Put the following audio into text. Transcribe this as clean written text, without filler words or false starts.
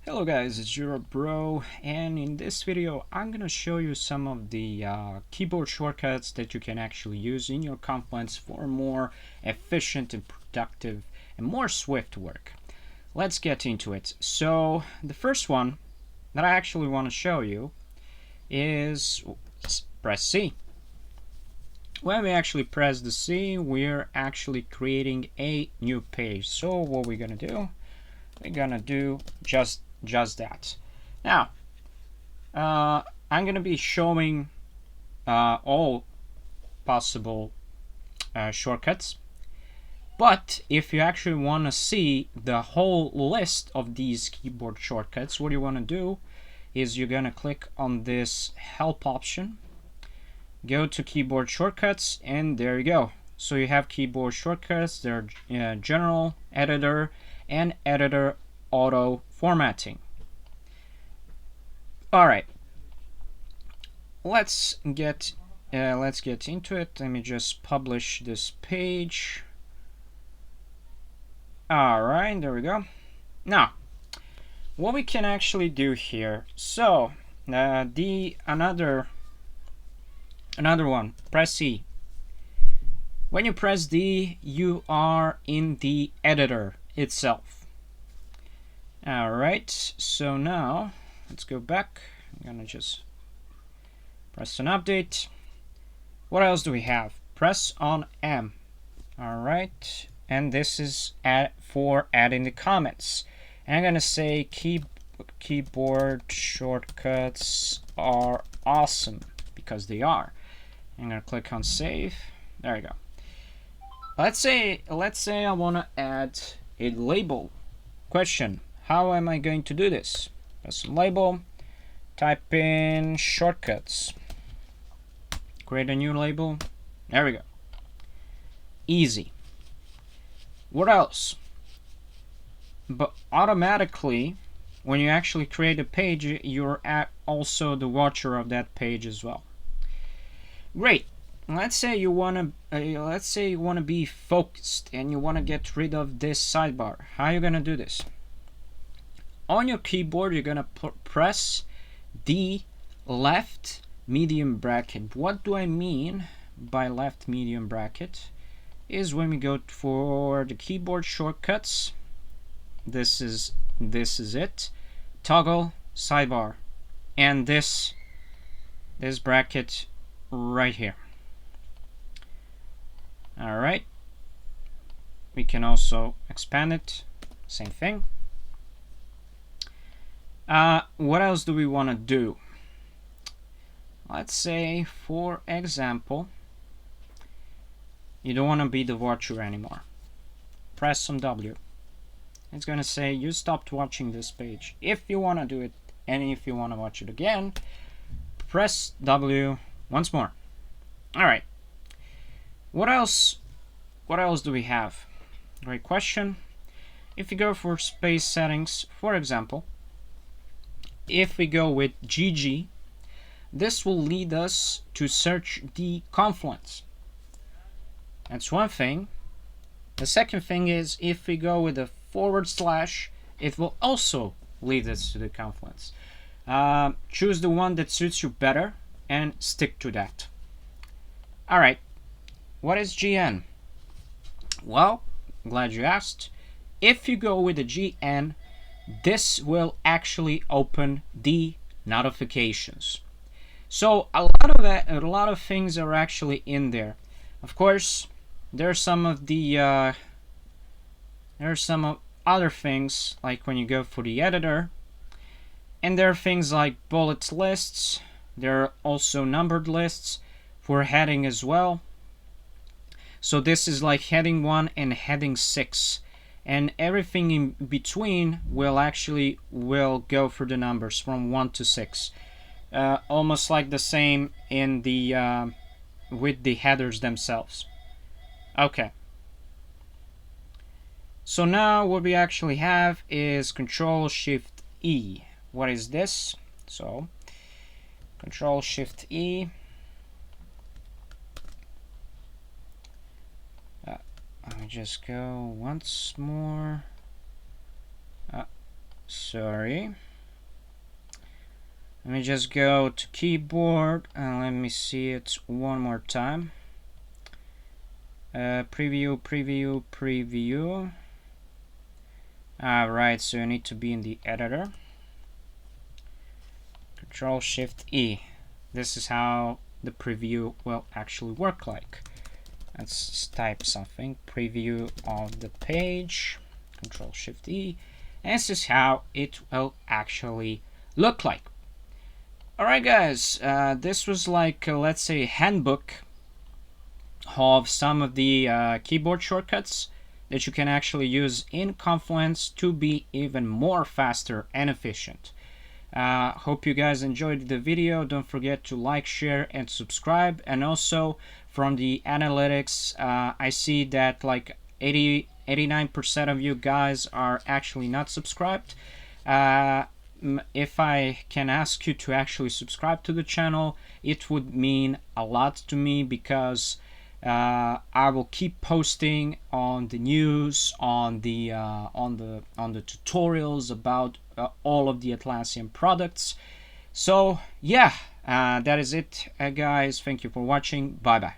Hello guys, it's your bro, and in this video I'm gonna show you some of the keyboard shortcuts that you can actually use in your Confluence for more efficient and productive and more swift work. Let's get into it. So the first one that I actually want to show you is press C. When we actually press the C, we're actually creating a new page. So what we're gonna do, just that. Now, I'm going to be showing all possible shortcuts. But if you actually want to see the whole list of these keyboard shortcuts, what you want to do is you're going to click on this help option, go to keyboard shortcuts, and there you go. So you have keyboard shortcuts, they're general, editor, and editor auto formatting. All right, let's get into it. Let me just publish this page. All right, there we go. Now, what we can actually do here. So, another one. Press C. When you press D, you are in the editor itself. All right. So now, let's go back. I'm gonna just press an update. What else do we have? Press on M. All right, and this is for adding the comments. And I'm gonna say keyboard shortcuts are awesome, because they are. I'm gonna click on save. There you go. Let's say I want to add a label. Question: how am I going to do this? Press label. Type in shortcuts. Create a new label. There we go. Easy. What else? But automatically, when you actually create a page, you're also the watcher of that page as well. Great. Let's say you want to be focused and you want to get rid of this sidebar. How are you gonna do this? On your keyboard, you're gonna press the left medium bracket. What do I mean by left medium bracket? Is when we go for the keyboard shortcuts. This is it. Toggle sidebar, and this bracket right here. All right. We can also expand it. Same thing. What else do we want to do? Let's say, for example, you don't want to be the watcher anymore. Press on W. It's going to say you stopped watching this page. If you want to do it, and if you want to watch it again, press W once more. All right. What else do we have? Great question. If you go for space settings, for example, if we go with GG, this will lead us to search the Confluence. That's one thing. The second thing is, if we go with a /, it will also lead us to the Confluence. Choose the one that suits you better and stick to that. All right. What is GN? Well, glad you asked. If you go with the GN, this will actually open the notifications. So a lot of things are actually in there. Of course, there are some other things, like when you go for the editor, and there are things like bullet lists. There are also numbered lists for heading as well. So this is like heading 1 and heading 6, and everything in between will go for the numbers from 1 to 6. Almost like the same in the with the headers themselves. Okay. So now what we actually have is Control-Shift-E. What is this? So Control-Shift-E. Let me just go once more. Sorry. Let me just go to keyboard and let me see it one more time. Preview, preview, preview. Alright, so you need to be in the editor. Control Shift E. This is how the preview will actually work like. Let's type something. Preview of the page. Control Shift E. And this is how it will actually look like. Alright guys, this was like, let's say, a handbook of some of the keyboard shortcuts that you can actually use in Confluence to be even more faster and efficient. Hope you guys enjoyed the video. Don't forget to like, share, and subscribe. And also from the analytics, I see that like 89% of you guys are actually not subscribed. If I can ask you to actually subscribe to the channel, it would mean a lot to me, because I will keep posting on the news, on the tutorials about all of the Atlassian products. So yeah, that is it, guys. Thank you for watching. Bye bye.